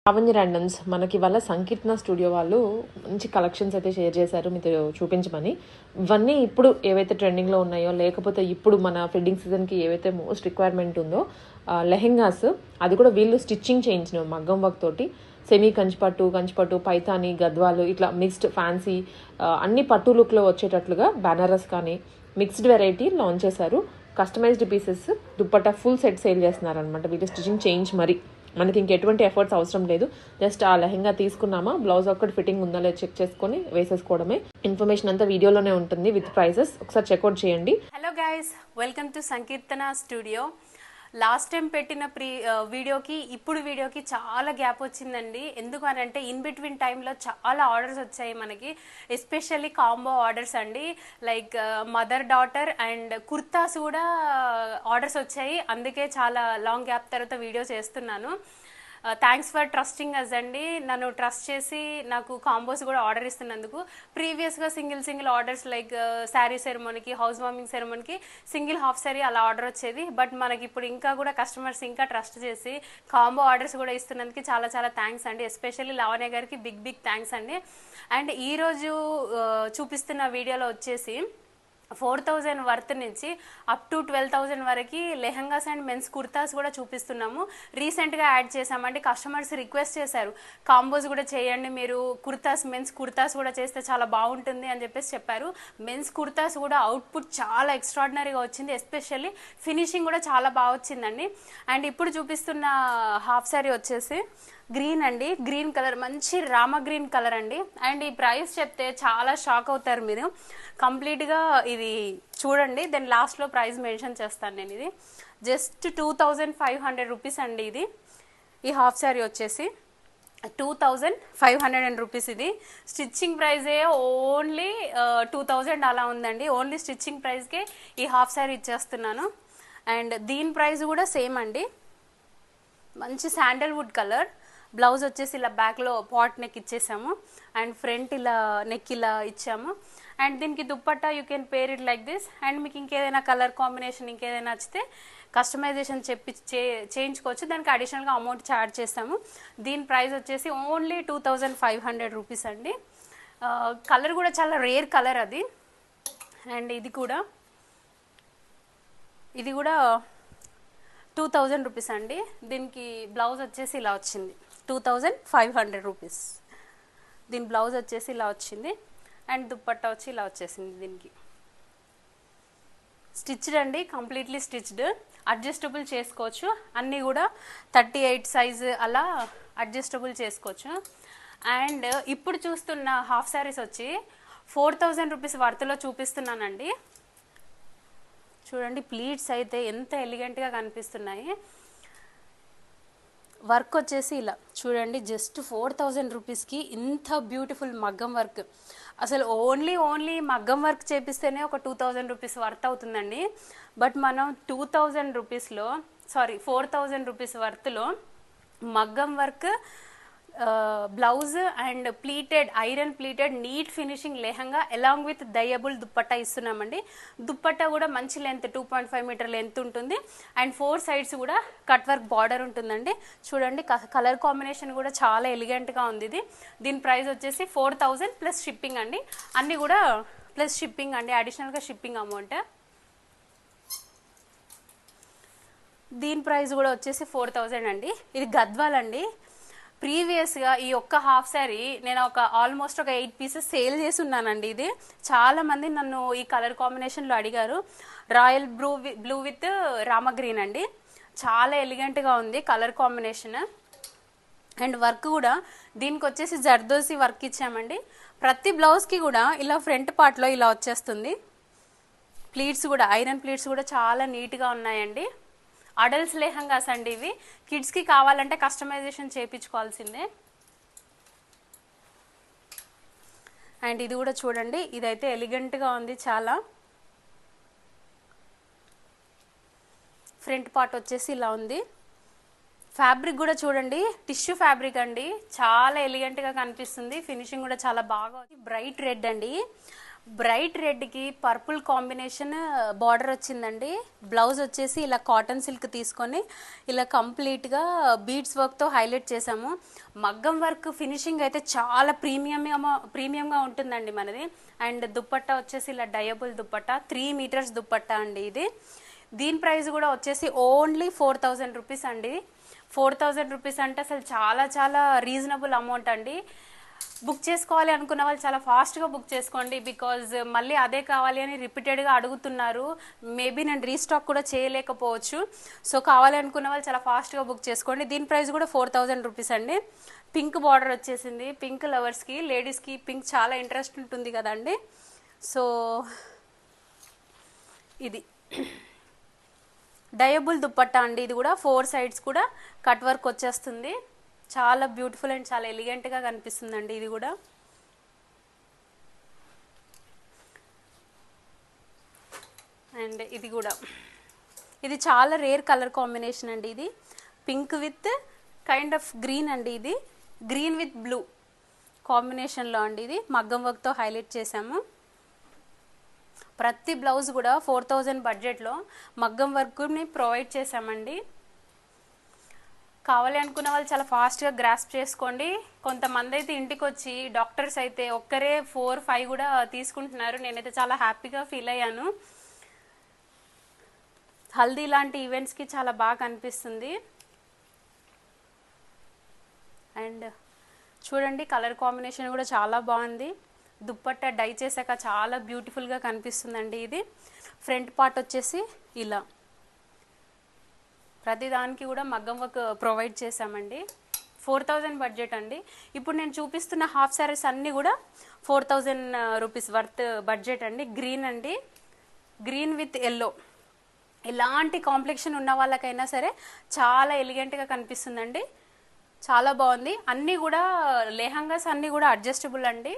Lavanya randoms మనకి వాళ్ళ సంకీర్తన studio వాళ్ళు మంచి కలెక్షన్స్ అయితే షేర్ చేశారు మీతో చూపించమని. ఇవన్నీ ఇప్పుడు ఏవైతే ట్రెండింగ్లో ఉన్నాయో, లేకపోతే ఇప్పుడు మన వెడ్డింగ్ సీజన్కి ఏవైతే మోస్ట్ రిక్వైర్మెంట్ ఉందో లెహెంగాస్, అది కూడా వీళ్ళు స్టిచ్చింగ్ చేయించినవి మగ్గం వర్క్ తోటి. సెమీ కంచిపట్టు, పైతాని, గద్వాలు, ఇట్లా మిక్స్డ్ ఫ్యాన్సీ అన్ని పట్టు లుక్లో వచ్చేటట్లుగా బనారస్ కానీ మిక్స్డ్ వెరైటీ లాంచ్ చేశారు. Customised pieces, dupatta full set sale చేస్తున్నారు అనమాట. వీళ్ళు స్టిచ్చింగ్ చేయించి మరి మనకి ఇంకెటువంటి ఎఫర్ట్స్ అవసరం లేదు. జస్ట్ ఆ లెహంగా తీసుకున్నామా, బ్లౌజ్ ఒక్కటి ఫిట్టింగ్ ఉందా లేదా చెక్ చేసుకొని వేసేసుకోవడమే. ఇన్ఫర్మేషన్ అంతా వీడియోలోనే ఉంటుంది విత్ ప్రైసెస్, ఒకసారి చెక్అవుట్ చేయండి. Hello guys, welcome to Sankirtana studio. Last time పెట్టిన వీడియోకి ఇప్పుడు వీడియోకి చాలా గ్యాప్ వచ్చిందండి. ఎందుకు అని అంటే ఇన్ బిట్వీన్ టైంలో చాలా ఆర్డర్స్ వచ్చాయి మనకి, ఎస్పెషల్లీ కాంబో ఆర్డర్స్ అండి. Like mother daughter and kurtas కూడా ఆర్డర్స్ వచ్చాయి. అందుకే చాలా లాంగ్ గ్యాప్ తర్వాత వీడియో చేస్తున్నాను. థ్యాంక్స్ ఫర్ ట్రస్టింగ్ అస్ అండి. నన్ను ట్రస్ట్ చేసి నాకు కాంబోస్ కూడా ఆర్డర్ ఇస్తున్నందుకు. ప్రీవియస్గా సింగిల్ ఆర్డర్స్ లైక్ శారీ సెరమోనీకి, హౌస్ వార్మింగ్ సెరమోనీకి సింగిల్ హాఫ్ శారీ అలా ఆర్డర్ వచ్చేది. బట్ మనకి ఇప్పుడు ఇంకా కూడా కస్టమర్స్ ఇంకా ట్రస్ట్ చేసి కాంబో ఆర్డర్స్ కూడా ఇస్తున్నందుకు చాలా చాలా థ్యాంక్స్ అండి. ఎస్పెషల్లీ లావణ్య గారికి బిగ్ థ్యాంక్స్ అండి. అండ్ ఈరోజు చూపిస్తున్న వీడియోలో వచ్చేసి 4,000 వర్త్ నుంచి అప్ టు 12,000 వరకు లెహంగాస్ అండ్ మెన్స్ కుర్తాస్ కూడా చూపిస్తున్నాము. రీసెంట్గా యాడ్ చేసామంటే కస్టమర్స్ రిక్వెస్ట్ చేశారు, కాంబోస్ కూడా చేయండి మీరు, మెన్స్ కుర్తాస్ కూడా చేస్తే చాలా బాగుంటుంది అని చెప్పారు. మెన్స్ కుర్తాస్ కూడా అవుట్పుట్ చాలా ఎక్స్ట్రాడినరీగా వచ్చింది. ఎస్పెషల్లీ ఫినిషింగ్ కూడా చాలా బాగా వచ్చిందండి. అండ్ ఇప్పుడు చూపిస్తున్న హాఫ్ శారీ వచ్చేసి గ్రీన్ అండి, గ్రీన్ కలర్, మంచి రామ గ్రీన్ కలర్ అండి. అండ్ ఈ ప్రైస్ చెప్తే చాలా షాక్ అవుతారు మీరు. కంప్లీట్గా ఇది చూడండి, దెన్ లాస్ట్లో ప్రైస్ మెన్షన్ చేస్తాను నేను. ఇది జస్ట్ 2,500 రూపీస్ అండి. ఇది ఈ హాఫ్ శారీ వచ్చేసి 2,500 రూపీస్. ఇది స్టిచ్చింగ్ ప్రైజే ఓన్లీ 2,000 అలా ఉందండి. ఓన్లీ స్టిచ్చింగ్ ప్రైస్కే ఈ హాఫ్ శారీ ఇచ్చేస్తున్నాను. అండ్ దీని ప్రైస్ కూడా సేమ్ అండి, మంచి శాండల్వుడ్ కలర్. బ్లౌజ్ వచ్చేసి ఇలా బ్యాక్లో పాట్ నెక్ ఇచ్చేసాము అండ్ ఫ్రంట్ ఇలా నెక్ ఇలా ఇచ్చాము. అండ్ దీనికి dupatta you can pair it like this. And మీకు ఇంకేదైనా కలర్ కాంబినేషన్ ఇంకేదైనా నచ్చితే కస్టమైజేషన్ చేయించుకోవచ్చు. దానికి అడిషనల్గా అమౌంట్ ఛార్జ్ చేస్తాము. దీని ప్రైస్ వచ్చేసి ఓన్లీ 2,500 రూపీస్ అండి. కలర్ కూడా చాలా రేర్ కలర్ అది. అండ్ ఇది కూడా 2,000 రూపీస్ అండి. దీనికి బ్లౌజ్ వచ్చేసి ఇలా వచ్చింది, 2,500 రూపీస్. దీని బ్లౌజ్ వచ్చేసి ఇలా వచ్చింది అండ్ దుప్పట్టా వచ్చి ఇలా వచ్చేసింది. దీనికి స్టిచ్డ్ అండి, కంప్లీట్లీ స్టిచ్డ్. అడ్జస్టబుల్ చేసుకోవచ్చు, అన్నీ కూడా 38 సైజు అలా అడ్జస్టబుల్ చేసుకోవచ్చు. అండ్ ఇప్పుడు చూస్తున్న హాఫ్ శారీస్ వచ్చి 4,000 రూపీస్ వర్త్లో చూపిస్తున్నానండి. చూడండి, ప్లీట్స్ అయితే ఎంత ఎలిగెంట్గా కనిపిస్తున్నాయి. వర్క్ వచ్చేసి ఇలా చూడండి, జస్ట్ 4,000 రూపీస్కి ఇంత బ్యూటిఫుల్ మగ్గం వర్క్. అసలు ఓన్లీ మగ్గం వర్క్ చేపిస్తేనే ఒక 2,000 రూపీస్ వర్త్ అవుతుందండి. బట్ మనం 2,000 రూపీస్లో 4,000 రూపీస్ వర్త్లో మగ్గం work, blouse and iron pleated neat finishing lehenga along with dyeable dupatta ఇస్తున్నామండి. దుప్పట్టా కూడా మంచి లెంత్ 2.5 మీటర్ లెంత్ ఉంటుంది. అండ్ 4 సైడ్స్ కూడా కట్ వర్క్ బార్డర్ ఉంటుందండి. చూడండి, కలర్ కాంబినేషన్ కూడా చాలా ఎలిగెంట్గా ఉంది. దీని ప్రైస్ వచ్చేసి 4,000 ప్లస్ షిప్పింగ్ అండి. అన్నీ కూడా ప్లస్ షిప్పింగ్ అండి, అడిషనల్గా షిప్పింగ్ అమౌంట్. దీని ప్రైస్ కూడా వచ్చేసి 4,000 అండి. ఇది గద్వాల్ అండి. ప్రీవియస్గా ఈ ఒక్క హాఫ్ శారీ నేను ఆల్మోస్ట్ ఒక 8 పీసెస్ సేల్ చేసి ఉన్నానండి. ఇది చాలామంది నన్ను ఈ కలర్ కాంబినేషన్లో అడిగారు. Royal blue with Rama green అండి. చాలా ఎలిగెంట్గా ఉంది కలర్ కాంబినేషన్. అండ్ వర్క్ కూడా దీనికి వచ్చేసి జర్దోసి వర్క్ ఇచ్చామండి. ప్రతి బ్లౌజ్కి కూడా ఇలా ఫ్రంట్ పార్ట్లో ఇలా వచ్చేస్తుంది. ప్లీట్స్ కూడా ఐరన్ ప్లీట్స్ కూడా చాలా నీట్గా ఉన్నాయండి. అడల్ట్స్ లెహంగాస్ అండి ఇవి. కిడ్స్కి కావాలంటే కస్టమైజేషన్ చేయించుకోవాల్సిందే. అండ్ ఇది కూడా చూడండి, ఇదైతే ఎలిగెంట్గా ఉంది చాలా. ఫ్రంట్ పార్ట్ వచ్చేసి ఇలా ఉంది. ఫ్యాబ్రిక్ కూడా చూడండి, టిష్యూ ఫ్యాబ్రిక్ అండి, చాలా ఎలిగెంట్గా కనిపిస్తుంది. ఫినిషింగ్ కూడా చాలా బాగా, బ్రైట్ రెడ్ అండి. బ్రైట్ రెడ్కి పర్పుల్ కాంబినేషన్ బార్డర్ వచ్చిందండి. బ్లౌజ్ వచ్చేసి ఇలా కాటన్ సిల్క్ తీసుకొని ఇలా కంప్లీట్గా బీడ్స్ వర్క్తో హైలైట్ చేసాము. మగ్గం వర్క్ ఫినిషింగ్ అయితే చాలా ప్రీమియంగా ఉంటుందండి మనది. అండ్ దుప్పట్టా వచ్చేసి ఇలా డయబుల్ దుప్పట్టా, 3 మీటర్స్ దుప్పట్టా అండి ఇది. దీని ప్రైస్ కూడా వచ్చేసి ఓన్లీ 4000 రూపీస్ అండి. 4000 రూపీస్ అంటే అసలు చాలా చాలా రీజనబుల్ అమౌంట్ అండి. బుక్ చేసుకోవాలి అనుకున్న వాళ్ళు చాలా ఫాస్ట్గా బుక్ చేసుకోండి. బికాజ్ మళ్ళీ అదే కావాలి అని రిపీటెడ్గా అడుగుతున్నారు. మేబీ నేను రీస్టాక్ కూడా చేయలేకపోవచ్చు. సో కావాలి అనుకున్న వాళ్ళు చాలా ఫాస్ట్గా బుక్ చేసుకోండి. దీని ప్రైస్ కూడా 4000 రూపీస్ అండి. పింక్ బార్డర్ వచ్చేసింది. పింక్ లవర్స్కి, లేడీస్కి పింక్ చాలా ఇంట్రెస్ట్ ఉంటుంది కదండి. సో ఇది డయబుల్ దుప్పట్టా అండి. ఇది కూడా 4 సైడ్స్ కూడా కట్ వర్క్ వచ్చేస్తుంది. చాలా బ్యూటిఫుల్ అండ్ చాలా ఎలిగెంట్గా కనిపిస్తుందండి ఇది కూడా. అండ్ ఇది కూడా, ఇది చాలా రేర్ కలర్ కాంబినేషన్ అండి. ఇది pink with kind of green అండి. ఇది గ్రీన్ విత్ బ్లూ కాంబినేషన్లో అండి. ఇది మగ్గం వర్క్తో హైలైట్ చేసాము. ప్రతి బ్లౌజ్ కూడా 4000 బడ్జెట్లో మగ్గం వర్క్ని ప్రొవైడ్ చేసామండి. కావాలి అనుకున్న వాళ్ళు చాలా ఫాస్ట్గా గ్రాస్ప్ చేసుకోండి. కొంతమంది అయితే ఇంటికి వచ్చి డాక్టర్స్ అయితే ఒక్కరే 4-5 కూడా తీసుకుంటున్నారు. నేనైతే చాలా హ్యాపీగా ఫీల్ అయ్యాను. హల్దీ లాంటి ఈవెంట్స్కి చాలా బాగా కనిపిస్తుంది. అండ్ చూడండి కలర్ కాంబినేషన్ కూడా చాలా బాగుంది. దుప్పట్టా డై చేశాక చాలా బ్యూటిఫుల్గా కనిపిస్తుందండి. ఇది ఫ్రంట్ పార్ట్ వచ్చేసి ఇలా ప్రతిదానికి కూడా మగ్గం వర్క్ ప్రొవైడ్ చేశామండి. 4000 బడ్జెట్ అండి. ఇప్పుడు నేను చూపిస్తున్న హాఫ్ శారీస్ అన్నీ కూడా 4000 రూపీస్ వర్త్ బడ్జెట్ అండి. గ్రీన్ అండి, గ్రీన్ విత్ ఎల్లో. ఎలాంటి కాంప్లెక్షన్ ఉన్న వాళ్ళకైనా సరే చాలా ఎలిగెంట్గా కనిపిస్తుందండి. చాలా బాగుంది. అన్నీ కూడా లెహంగాస్ అన్నీ కూడా అడ్జస్టబుల్ అండి.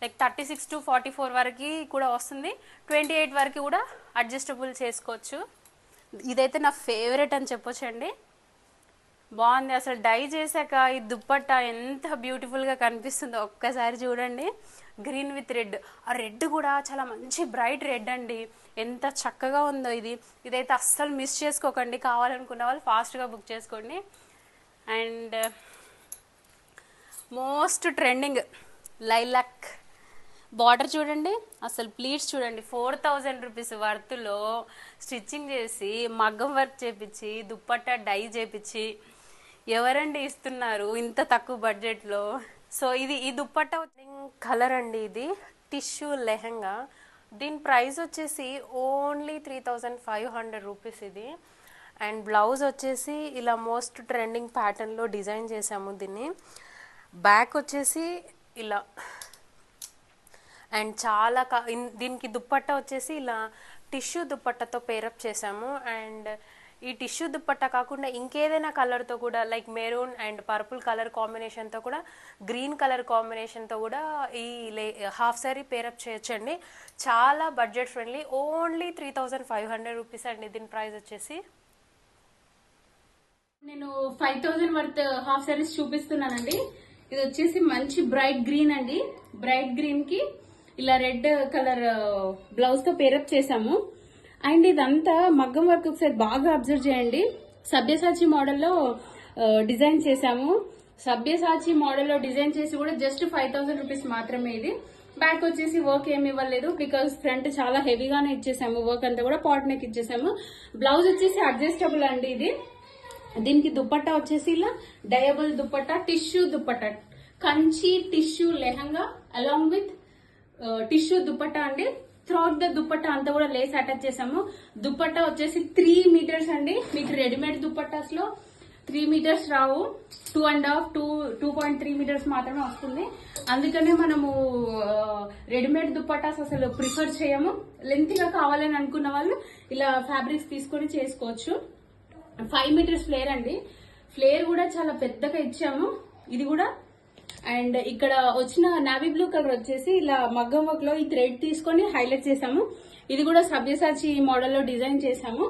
లైక్ 36 to 44 వరకు కూడా వస్తుంది. 28 వరకు కూడా అడ్జస్టబుల్ చేసుకోవచ్చు. ఇదైతే నా ఫేవరెట్ అని చెప్పొచ్చండి. బాగుంది. అసలు డై చేశాక ఈ దుప్పట్టా ఎంత బ్యూటిఫుల్గా కనిపిస్తుందో ఒక్కసారి చూడండి. Green with red. ఆ రెడ్ కూడా చాలా మంచి బ్రైట్ రెడ్ అండి. ఎంత చక్కగా ఉందో ఇది. ఇదైతే అస్సలు మిస్ చేసుకోకండి. కావాలనుకున్న వాళ్ళు ఫాస్ట్గా బుక్ చేసుకోండి. And most trending lilac border చూడండి. అసలు ప్లీట్స్ చూడండి. 4000 రూపీస్ వర్త్లో స్టిచ్చింగ్ చేసి మగ్గం వర్క్ చేపించి దుప్పట్టా డై చేపించి ఎవరండి ఇస్తున్నారు ఇంత తక్కువ బడ్జెట్లో? సో ఇది ఈ దుప్పట్టా కలర్ అండి. ఇది టిష్యూ లెహంగా. దీని ప్రైస్ వచ్చేసి ఓన్లీ 3500 రూపీస్ ఇది. అండ్ బ్లౌజ్ వచ్చేసి ఇలా మోస్ట్ ట్రెండింగ్ ప్యాటర్న్లో డిజైన్ చేసాము దీన్ని. బ్యాక్ వచ్చేసి ఇలా. అండ్ చాలా దీనికి దుప్పట్టా వచ్చేసి ఇలా టిష్యూ దుప్పట్టాతో పేరప్ చేసాము. అండ్ ఈ టిష్యూ దుప్పట్టా కాకుండా ఇంకేదైనా కలర్తో కూడా like maroon and purple colour కాంబినేషన్తో కూడా గ్రీన్ కలర్ కాంబినేషన్తో కూడా ఈ హాఫ్ సారీ పేరప్ చేయొచ్చండి. చాలా బడ్జెట్ ఫ్రెండ్లీ. ఓన్లీ 3500 రూపీస్ అండి దీని ప్రైస్ వచ్చేసి. నేను 5000 వర్త్ హాఫ్ సారీస్ చూపిస్తున్నానండి. ఇది వచ్చేసి మంచి బ్రైట్ గ్రీన్ అండి. బ్రైట్ గ్రీన్ కి ఇలా రెడ్ కలర్ బ్లౌజ్ తో పేరప్ చేసాము. అండ్ ఇదంతా మగ్గం వర్క్ ఒకసారి బాగా అబ్జర్వ్ చేయండి. సభ్యసాచి మోడల్లో డిజైన్ చేసాము. సభ్యసాచి మోడల్లో డిజైన్ చేసి కూడా జస్ట్ 5000 రూపీస్ మాత్రమే. ఇది బ్యాక్ వచ్చేసి వర్క్ ఏమి ఇవ్వలేదు బికాస్ ఫ్రంట్ చాలా హెవీగానే ఇచ్చేసాము. వర్క్ అంతా కూడా పాట్ నెక్ ఇచ్చేసాము. బ్లౌజ్ వచ్చేసి అడ్జస్టబుల్ అండి. ఇది దీనికి దుప్పట్టా వచ్చేసి ఇలా dyeable dupatta, tissue dupatta, Kanchi tissue lehenga along with tissue dupatta అండి. థ్రూఅవుట్ ద దుప్పట్టా అంతా కూడా లేస్ అటాచ్ చేసాము. దుప్పట్టా వచ్చేసి 3 మీటర్స్ అండి. మీకు రెడీమేడ్ దుప్పట్టాస్ లో 3 మీటర్స్ రావు. 2.3 మీటర్స్ మాత్రమే వస్తుంది. అందుకనే మనము రెడీమేడ్ దుప్పట్టాస్ అసలు ప్రిఫర్ చేయము. లెంత్ గా కావాలని అనుకున్న వాళ్ళు ఇలా ఫ్యాబ్రిక్స్ తీసుకొని చేసుకోవచ్చు. 5 మీటర్స్ ఫ్లేర్ అండి. ఫ్లేర్ కూడా చాలా పెద్దగా ఇచ్చాము. ఇది కూడా. అండ్ ఇక్కడ వచ్చిన నావీ బ్లూ కలర్ వచ్చేసి ఇలా మగ్గం వర్క్ లో ఈ థ్రెడ్ తీసుకొని హైలైట్ చేసాము. ఇది కూడా సభ్యసాచి మోడల్లో డిజైన్ చేసాము.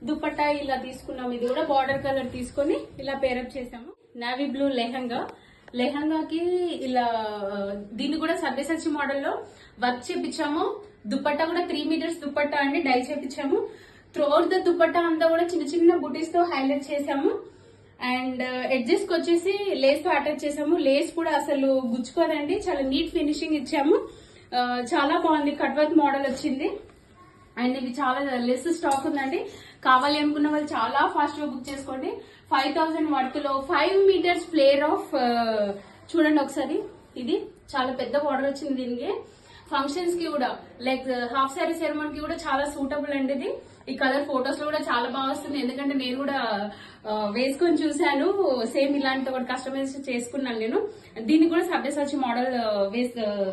దుపట్టా ఇలా తీసుకున్నాము. ఇది కూడా బార్డర్ కలర్ తీసుకొని ఇలా పేరప్ చేసాము. Navy blue lehenga. లెహంగాకి ఇలా దీన్ని కూడా సబ్యసాచి మోడల్లో వర్క్ చేపించాము. దుపట్టా కూడా 3 మీటర్స్ దుపట్టా అండి, డై చేపించాము. త్రోట్ ద దుపట్టా అంతా కూడా చిన్న చిన్న బుటీస్ తో హైలైట్ చేసాము. అండ్ ఎడ్జెస్ కి వచ్చేసి లేస్ తో అటాచ్ చేసాము. లేస్ కూడా అసలు గుచ్చుకోదండి, చాలా నీట్ ఫినిషింగ్ ఇచ్చాము. చాలా బాగుంది, కట్ వర్క్ మోడల్ వచ్చింది. అండ్ ఇది చాలా లెస్ స్టాక్ ఉందండి. కావాలి అనుకున్న వాళ్ళు చాలా ఫాస్ట్ గా బుక్ చేసుకోండి. 5000 వర్త్ లో 5 మీటర్స్ ఫ్లేర్ ఆఫ్ చూడండి ఒకసారి. ఇది చాలా పెద్ద బార్డర్ వచ్చింది. దీనికి ఫంక్షన్స్ కి కూడా లైక్ హాఫ్ సారీ సెరమోన్ కి కూడా చాలా సూటబుల్ అండి ఇది. ఈ కలర్ ఫొటోస్ లో కూడా చాలా బాగా వస్తుంది, ఎందుకంటే నేను కూడా వేసుకొని చూసాను. సేమ్ ఇలాంటి ఒకటి కస్టమైజ్ చేసుకున్నాను నేను. దీన్ని కూడా సబ్యసాచి మోడల్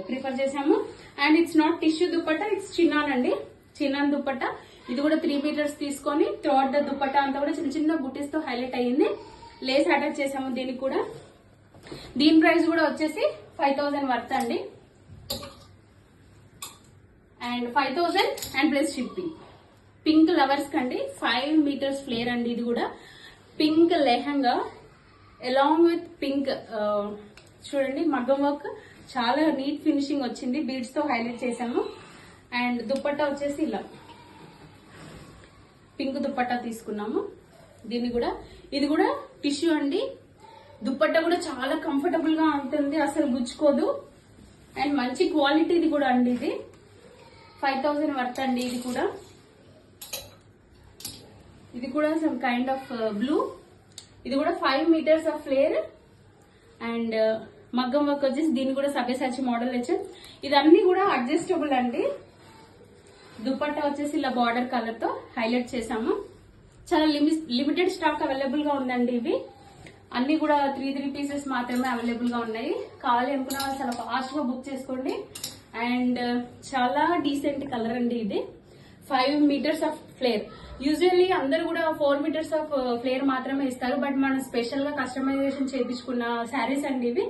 ప్రిఫర్ చేసాము. And it's not tissue dupatta, it's chinon అండి, చిన్నాన్ దుపట్టా. ఇది కూడా 3 మీటర్స్ తీసుకొని త్రోట్ ద దుపట్టా అంతా కూడా చిన్న చిన్న బుటీస్ తో హైలైట్ అయ్యింది. లేస్ అటాచ్ చేసాము దీనికి కూడా. దీని ప్రైస్ కూడా వచ్చేసి 5000 వర్త్ అండి. And 5000 and plus shipping. Pink lovers కండి 5 మీటర్స్ ఫ్లేర్ అండి. ఇది కూడా pink lehenga along with pink చూడండి, మగ్గం వర్క్ చాలా నీట్ ఫినిషింగ్ వచ్చింది, బీడ్స్ తో హైలైట్ చేసాము. అండ్ దుపట్టా వచ్చేసి ఇలా పింక్ దుపట్టా తీసుకున్నాము. దీన్ని కూడా ఇది కూడా టిష్యూ అండి. దుపట్టా కూడా చాలా కంఫర్టబుల్ గా ఉంటుంది, అసలు గుచ్చుకోదు. అండ్ మంచి క్వాలిటీది కూడా అండి. ఇది 5000 వర్త్ అండి. ఇది కూడా సమ్ కైండ్ ఆఫ్ బ్లూ. ఇది కూడా 5 మీటర్స్ ఆఫ్ ఫ్లేర్. అండ్ మగ్గం వర్క్ వచ్చేసి దీన్ని కూడా సబ్యసాచి మోడల్ వచ్చాం. ఇదన్నీ కూడా అడ్జస్టబుల్ అండి. దుపట్టా వచ్చేసి ఇలా బార్డర్ కలర్ తో హైలైట్ చేసాము. చాలా లిమిటెడ్ స్టాక్ అవైలబుల్ గా ఉందండి. ఇవి అన్ని కూడా 3 పీసెస్ మాత్రమే అవైలబుల్ గా ఉన్నాయి. కావాలి అనుకున్న వాళ్ళు చాలా ఫాస్ట్ గా బుక్ చేసుకోండి. అండ్ చాలా డీసెంట్ కలర్ అండి. ఇది 5 మీటర్స్ ఆఫ్ ఫ్లేర్. యూజువల్లీ అందరూ కూడా 4 మీటర్స్ ఆఫ్ ఫ్లేర్ మాత్రమే ఇస్తారు, బట్ మనం స్పెషల్ గా కస్టమైజేషన్ చేయించుకున్న శారీస్ అండి ఇవి.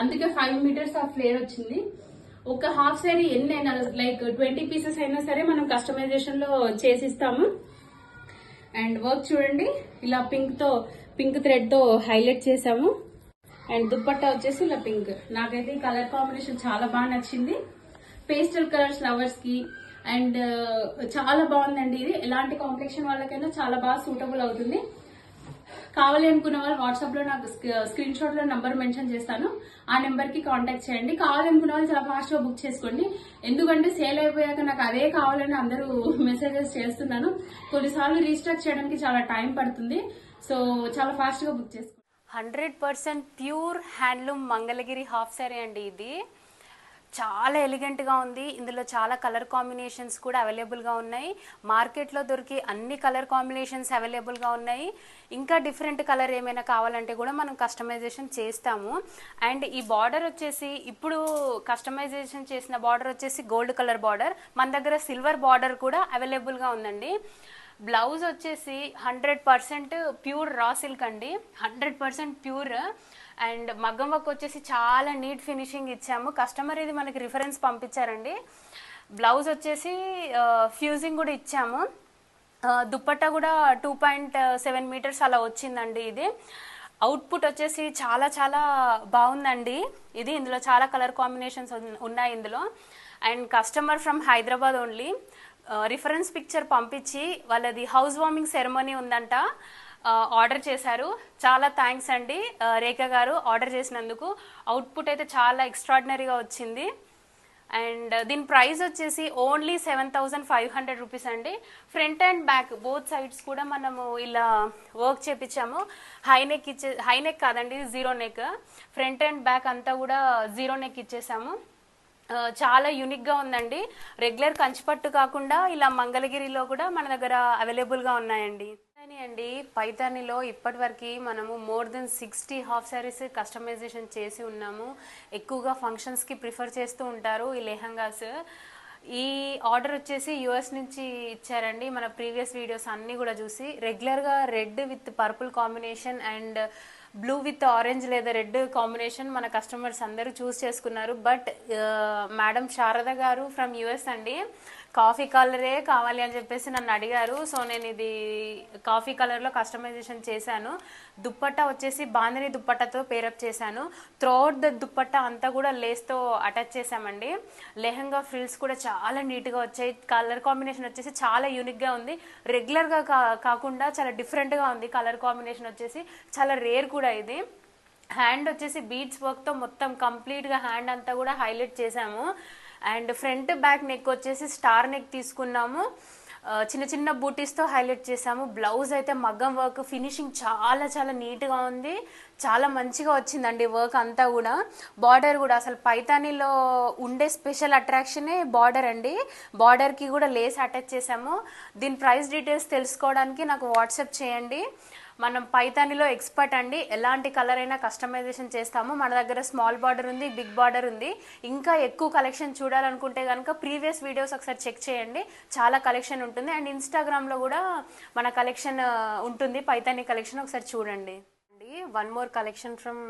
అందుకే 5 మీటర్స్ ఆఫ్ ఫ్లేర్ వచ్చింది. ఒక హాఫ్ సారీ ఎన్నైనా లైక్ 20 పీసెస్ అయినా సరే మనం కస్టమైజేషన్ లో చేసిస్తాము. అండ్ వర్క్ చూడండి, ఇలా పింక్ థ్రెడ్ తో హైలైట్ చేసాము. అండ్ దుపట్టా వచ్చేసి ఇలా పింక్. నాకైతే ఈ కలర్ కాంబినేషన్ చాలా బాగా నచ్చింది, పేస్టల్ కలర్స్ లవర్స్ కి. అండ్ చాలా బాగుందండి. ఇది ఎలాంటి కాంప్లెక్షన్ వాళ్ళకైనా చాలా బాగా సూటబుల్ అవుతుంది. కావాలి అనుకున్న వాళ్ళు వాట్సాప్ లో నాకు స్క్రీన్ షాట్ లో నంబర్ మెన్షన్ చేస్తాను, ఆ నెంబర్ కి కాంటాక్ట్ చేయండి. కావాలి అనుకున్న వాళ్ళు చాలా ఫాస్ట్ గా బుక్ చేసుకోండి, ఎందుకంటే సేల్ అయిపోయాక నాకు అదే కావాలని అందరూ మెసేజెస్ చేస్తున్నాను. కొన్నిసార్లు రీస్టాక్ చేయడానికి చాలా టైం పడుతుంది, సో చాలా ఫాస్ట్ గా బుక్ చేసుకోండి. 100% pure handloom Mangalagiri half sorry అండి. ఇది చాలా ఎలిగెంట్గా ఉంది. ఇందులో చాలా కలర్ కాంబినేషన్స్ కూడా అవైలబుల్గా ఉన్నాయి. మార్కెట్లో దొరికి అన్ని కలర్ కాంబినేషన్స్ అవైలబుల్గా ఉన్నాయి. ఇంకా డిఫరెంట్ కలర్ ఏమైనా కావాలంటే కూడా మనం కస్టమైజేషన్ చేస్తాము. అండ్ ఈ బార్డర్ వచ్చేసి ఇప్పుడు కస్టమైజేషన్ చేసిన బార్డర్ వచ్చేసి గోల్డ్ కలర్ బార్డర్. మన దగ్గర సిల్వర్ బార్డర్ కూడా అవైలబుల్గా ఉందండి. బ్లౌజ్ వచ్చేసి 100% ప్యూర్ రా సిల్క్ అండి, 100% ప్యూర్. అండ్ మగ్గం వర్క్ వచ్చేసి చాలా నీట్ ఫినిషింగ్ ఇచ్చాము. కస్టమర్ ఇది మనకి రిఫరెన్స్ పంపించారండి. బ్లౌజ్ వచ్చేసి ఫ్యూజింగ్ కూడా ఇచ్చాము. దుపట్టా కూడా 2.7 మీటర్స్ అలా వచ్చిందండి. ఇది అవుట్పుట్ వచ్చేసి చాలా చాలా బాగుందండి. ఇందులో చాలా కలర్ కాంబినేషన్స్ ఉన్నాయి ఇందులో. And customer from Hyderabad only reference picture పంపించి వాళ్ళది హౌస్ వార్మింగ్ సెరమనీ ఉందంట, ఆర్డర్ చేశారు. చాలా థ్యాంక్స్ అండి రేఖ గారు ఆర్డర్ చేసినందుకు. అవుట్పుట్ అయితే చాలా ఎక్స్ట్రాడినరీగా వచ్చింది. అండ్ దీని ప్రైస్ వచ్చేసి ఓన్లీ 7500 రూపీస్ అండి. Front and back both sides కూడా మనము ఇలా వర్క్ చేపించాము. హైనెక్ కాదండి, zero neck. Front and back అంతా కూడా జీరో నెక్ ఇచ్చేసాము. చాలా యూనిక్ గా ఉందండి. రెగ్యులర్ కంచిపట్టు కాకుండా ఇలా మంగళగిరిలో కూడా మన దగ్గర అవైలబుల్ గా ఉన్నాయండి. అండి పైతానిలో ఇప్పటి వరకు మనము more than 60 half saris customisation చేసి ఉన్నాము. ఎక్కువగా ఫంక్షన్స్ కి ప్రిఫర్ చేస్తూ ఉంటారు ఈ లెహంగాస్. ఈ ఆర్డర్ వచ్చేసి యుఎస్ నుంచి ఇచ్చారండి. మన ప్రీవియస్ వీడియోస్ అన్ని కూడా చూసి రెగ్యులర్ గా red with purple combination and blue with orange లేదా రెడ్ కాంబినేషన్ మన కస్టమర్స్ అందరూ చూస్ చేసుకున్నారు. బట్ మేడం శారద గారు ఫ్రమ్ యుఎస్ అండి, కాఫీ కలరే కావాలి అని చెప్పేసి నన్ను అడిగారు. సో నేను ఇది కాఫీ కలర్లో కస్టమైజేషన్ చేశాను. దుప్పట్టా వచ్చేసి బాందిని దుప్పట్టాతో పేరప్ చేశాను. త్రోఅవుట్ ద దుప్పట్టా అంతా కూడా లేస్తో అటాచ్ చేశామండి. లెహంగా ఫ్రిల్స్ కూడా చాలా నీట్గా వచ్చాయి. కలర్ కాంబినేషన్ వచ్చేసి చాలా యూనిక్గా ఉంది. రెగ్యులర్గా కాకుండా చాలా డిఫరెంట్గా ఉంది. కలర్ కాంబినేషన్ వచ్చేసి చాలా రేర్ కూడా ఇది. హ్యాండ్ వచ్చేసి బీడ్స్ వర్క్తో మొత్తం కంప్లీట్గా హ్యాండ్ అంతా కూడా హైలైట్ చేసాము. అండ్ ఫ్రంట్ బ్యాక్ నెక్ వచ్చేసి స్టార్ నెక్ తీసుకున్నాము. చిన్న చిన్న బూటీస్తో హైలైట్ చేసాము. బ్లౌజ్ అయితే మగ్గం వర్క్ ఫినిషింగ్ చాలా చాలా నీట్గా ఉంది. చాలా మంచిగా వచ్చిందండి వర్క్ అంతా కూడా. బార్డర్ కూడా అసలు పైతానీలో ఉండే స్పెషల్ అట్రాక్షనే బార్డర్ అండి. బార్డర్కి కూడా లేస్ అటాచ్ చేసాము. దీని ప్రైస్ డీటెయిల్స్ తెలుసుకోవడానికి నాకు వాట్సాప్ చేయండి. మనం పైతానీలో ఎక్స్పర్ట్ అండి. ఎలాంటి కలర్ అయినా కస్టమైజేషన్ చేస్తాము. మన దగ్గర స్మాల్ బార్డర్ ఉంది, బిగ్ బార్డర్ ఉంది. ఇంకా ఎక్కువ కలెక్షన్ చూడాలనుకుంటే కనుక ప్రీవియస్ వీడియోస్ ఒకసారి చెక్ చేయండి. చాలా కలెక్షన్ ఉంటుంది. అండ్ ఇన్స్టాగ్రామ్లో కూడా మన కలెక్షన్ ఉంటుంది, పైతానీ కలెక్షన్ ఒకసారి చూడండి. One more collection from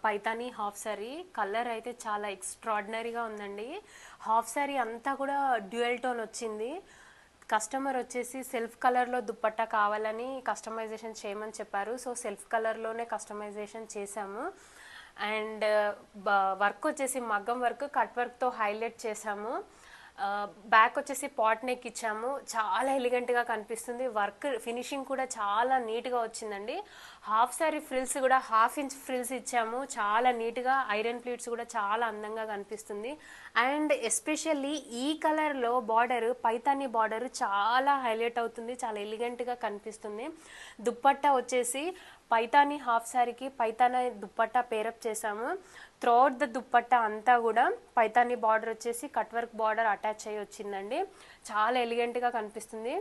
Paithani half sorry. Colour అయితే చాలా ఎక్స్ట్రాడినరీగా ఉందండి. హాఫ్ సారీ అంతా కూడా డ్యూయల్ టోన్ వచ్చింది. కస్టమర్ వచ్చేసి సెల్ఫ్ కలర్లో దుప్పట్టా కావాలని కస్టమైజేషన్ చేయమని చెప్పారు. సో సెల్ఫ్ కలర్లోనే కస్టమైజేషన్ చేసాము. అండ్ వర్క్ వచ్చేసి మగ్గం వర్క్ కట్ వర్క్తో హైలైట్ చేసాము. బ్యాక్ వచ్చేసి పాట్ నెక్ ఇచ్చాము. చాలా ఎలిగెంట్గా కనిపిస్తుంది. వర్క్ ఫినిషింగ్ కూడా చాలా నీట్గా వచ్చిందండి. హాఫ్ సారీ ఫ్రిల్స్ కూడా 1/2 ఇంచ్ ఫ్రిల్స్ ఇచ్చాము. చాలా నీట్గా ఐరన్ ప్లీట్స్ కూడా చాలా అందంగా కనిపిస్తుంది. అండ్ ఎస్పెషల్లీ ఈ కలర్లో బార్డర్ పైతానీ బార్డర్ చాలా హైలైట్ అవుతుంది. చాలా ఎలిగెంట్గా కనిపిస్తుంది. దుప్పట్టా వచ్చేసి పైతానీ హాఫ్ సారీకి పైతానీ దుప్పట్టా పేరప్ చేసాము. త్రోఅవుట్ ద దుప్పట్టా అంతా కూడా పైతానీ బార్డర్ వచ్చేసి కట్ వర్క్ బార్డర్ అటాచ్ అయ్యి వచ్చిందండి. చాలా ఎలిగెంట్గా కనిపిస్తుంది.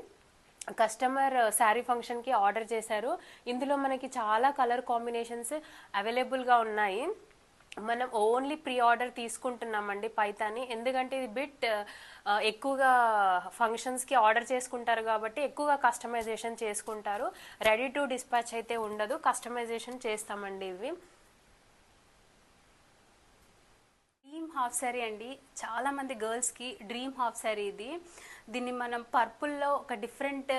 కస్టమర్ శారీ ఫంక్షన్కి ఆర్డర్ చేశారు. ఇందులో మనకి చాలా కలర్ కాంబినేషన్స్ అవైలబుల్గా ఉన్నాయి. మనం ఓన్లీ ప్రీ ఆర్డర్ తీసుకుంటున్నామండి పైతాని. ఎందుకంటే ఇది బిట్ ఎక్కువగా ఫంక్షన్స్కి ఆర్డర్ చేసుకుంటారు కాబట్టి ఎక్కువగా కస్టమైజేషన్ చేసుకుంటారు. రెడీ టు డిస్పాచ్ అయితే ఉండదు, కస్టమైజేషన్ చేస్తామండి. ఇవి డ్రీమ్ హాఫ్ సారీ అండి. చాలామంది గర్ల్స్కి డ్రీమ్ హాఫ్ సారీ ఇది. దీన్ని మనం పర్పుల్లో ఒక డిఫరెంట్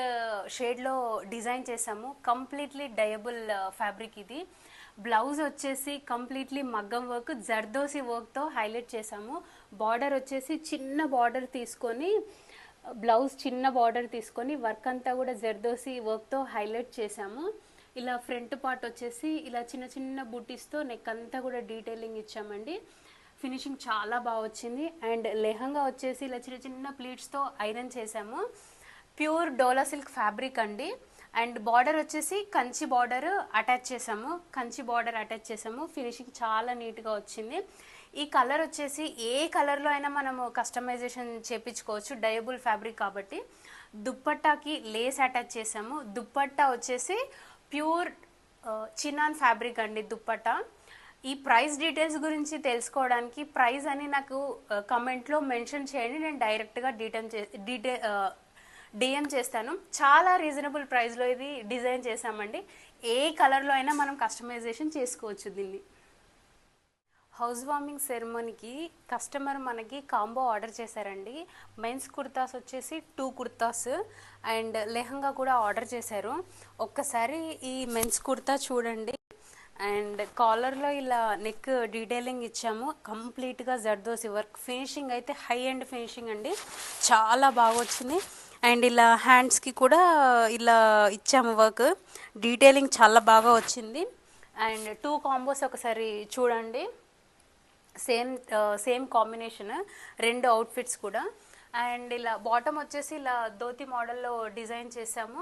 షేడ్లో డిజైన్ చేసాము. కంప్లీట్లీ డయబుల్ ఫ్యాబ్రిక్ ఇది. బ్లౌజ్ వచ్చేసి కంప్లీట్లీ మగ్గం వర్క్ జర్దోసి వర్క్తో హైలైట్ చేసాము. బార్డర్ వచ్చేసి చిన్న బార్డర్ తీసుకొని బ్లౌజ్ చిన్న బార్డర్ తీసుకొని వర్క్ అంతా కూడా జర్దోసి వర్క్తో హైలైట్ చేసాము. ఇలా ఫ్రంట్ పార్ట్ వచ్చేసి ఇలా చిన్న చిన్న బూటీస్తో నెక్ అంతా కూడా డీటెయిలింగ్ ఇచ్చామండి. ఫినిషింగ్ చాలా బాగా వచ్చింది. అండ్ లెహంగా వచ్చేసి ఇలా చిన్న చిన్న ప్లీట్స్తో ఐరన్ చేసాము. ప్యూర్ డోలా సిల్క్ ఫ్యాబ్రిక్ అండి. అండ్ బార్డర్ వచ్చేసి కంచి బార్డర్ అటాచ్ చేసాము. ఫినిషింగ్ చాలా నీట్గా వచ్చింది. ఈ కలర్ వచ్చేసి ఏ కలర్లో అయినా మనము కస్టమైజేషన్ చేపించుకోవచ్చు, డయబుల్ ఫ్యాబ్రిక్ కాబట్టి. దుప్పట్టాకి లేస్ అటాచ్ చేసాము. దుప్పట్టా వచ్చేసి ప్యూర్ చినాన్ ఫ్యాబ్రిక్ అండి దుప్పట్టా. ఈ ప్రైస్ డీటెయిల్స్ గురించి తెలుసుకోవడానికి ప్రైస్ అని నాకు కమెంట్లో మెన్షన్ చేయండి. నేను డైరెక్ట్గా డిఎం చేస్తాను. చాలా రీజనబుల్ ప్రైస్లో ఇది డిజైన్ చేసామండి. ఏ కలర్లో అయినా మనం కస్టమైజేషన్ చేసుకోవచ్చు దీన్ని. హౌస్ వార్మింగ్ సెరమనీకి కస్టమర్ మనకి కాంబో ఆర్డర్ చేశారండి. మెన్స్ కుర్తాస్ వచ్చేసి 2 కుర్తాస్ అండ్ లెహంగా కూడా ఆర్డర్ చేశారు. ఒక్కసారి ఈ మెన్స్ కుర్తా చూడండి. అండ్ కాలర్లో ఇలా నెక్ డీటెయిలింగ్ ఇచ్చాము. కంప్లీట్గా జర్దోసి వర్క్. ఫినిషింగ్ అయితే హై అండ్ ఫినిషింగ్ అండి, చాలా బాగా వచ్చింది. అండ్ ఇలా హ్యాండ్స్కి కూడా ఇలా ఇచ్చాము వర్క్. డీటెయిలింగ్ చాలా బాగా వచ్చింది. అండ్ 2 కాంబోస్ ఒకసారి చూడండి. సేమ్ కాంబినేషన్ 2 అవుట్ఫిట్స్ కూడా. అండ్ ఇలా బాటమ్ వచ్చేసి ఇలా ధోతి మోడల్లో డిజైన్ చేసాము.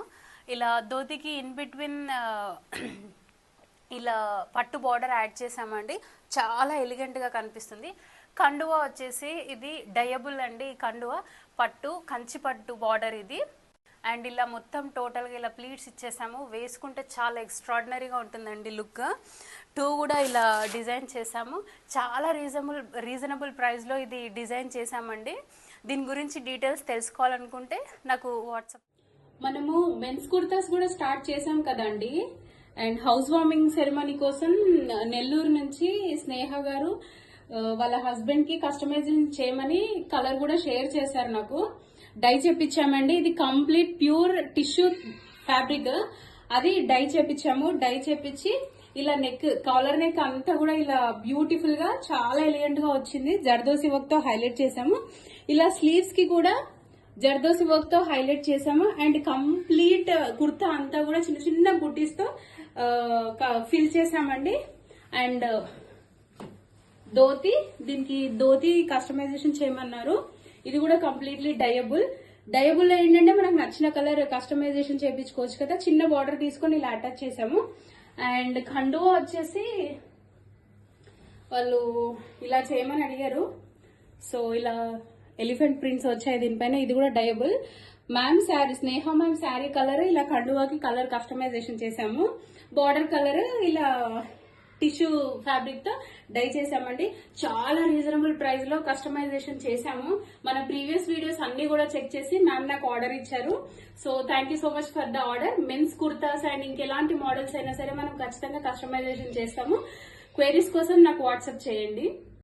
ఇలా ధోతికి ఇన్ బిట్వీన్ ఇలా పట్టు బార్డర్ యాడ్ చేసామండి. చాలా ఎలిగెంట్గా కనిపిస్తుంది. కండువా వచ్చేసి ఇది డయబుల్ అండి. ఈ కండువా పట్టు కంచి పట్టు బార్డర్ ఇది. అండ్ ఇలా మొత్తం టోటల్గా ఇలా ప్లీట్స్ ఇచ్చేసాము. వేసుకుంటే చాలా ఎక్స్ట్రాడినరీగా ఉంటుందండి లుక్. 2 కూడా ఇలా డిజైన్ చేసాము. చాలా రీజనబుల్ ప్రైస్లో ఇది డిజైన్ చేసామండి. దీని గురించి డీటెయిల్స్ తెలుసుకోవాలనుకుంటే నాకు వాట్సాప్. మనము మెన్స్ కుర్తాస్ కూడా స్టార్ట్ చేసాం కదండి. అండ్ హౌస్ వార్మింగ్ సెరమనీ కోసం నెల్లూరు నుంచి స్నేహ గారు వాళ్ళ హస్బెండ్ కి కస్టమైజింగ్ చేయమని కలర్ కూడా షేర్ చేశారు నాకు. డై చేపించామండి. ఇది కంప్లీట్ ప్యూర్ టిష్యూ ఫ్యాబ్రిక్, అది డై చేపించాము. డై చేపించి ఇలా నెక్, కాలర్ నెక్ అంతా కూడా ఇలా బ్యూటిఫుల్ గా చాలా ఎలిగెంట్ గా వచ్చింది. జర్దోసి వర్క్ తో హైలైట్ చేసాము. ఇలా స్లీవ్స్ కి కూడా జర్దోసి వర్క్ తో హైలైట్ చేసాము. అండ్ కంప్లీట్ కుర్తా అంతా కూడా చిన్న చిన్న బుట్టీస్ తో ఫిల్ చేసామండి. అండ్ ధోతి, దీనికి ధోతి కస్టమైజేషన్ చేయమన్నారు. ఇది కూడా కంప్లీట్లీ డయబుల్. డయబుల్ ఏంటంటే మనకు నచ్చిన కలర్ కస్టమైజేషన్ చేయించుకోవచ్చు కదా. చిన్న బార్డర్ తీసుకొని ఇలా అటాచ్ చేసాము. అండ్ ఖండువా వచ్చేసి వాళ్ళు ఇలా చేయమని అడిగారు. సో ఇలా ఎలిఫెంట్ ప్రింట్స్ వచ్చాయి దీనిపైన. ఇది కూడా డయబుల్. మ్యామ్ శారీ, స్నేహ మ్యామ్ శారీ కలర్ ఇలా ఖండువాకి కలర్ కస్టమైజేషన్ చేసాము. బార్డర్ కలర్ ఇలా టిష్యూ ఫ్యాబ్రిక్ తో డై చేసామండి. చాలా రీజనబుల్ ప్రైస్ లో కస్టమైజేషన్ చేసాము. మన ప్రీవియస్ వీడియోస్ అన్ని కూడా చెక్ చేసి మ్యామ్ నాకు ఆర్డర్ ఇచ్చారు. So thank you so much for the order. Men's kurtas and ఇంకెలాంటి మోడల్స్ అయినా సరే మనం ఖచ్చితంగా కస్టమైజేషన్ చేస్తాము. క్వైరీస్ కోసం నాకు వాట్సాప్ చేయండి.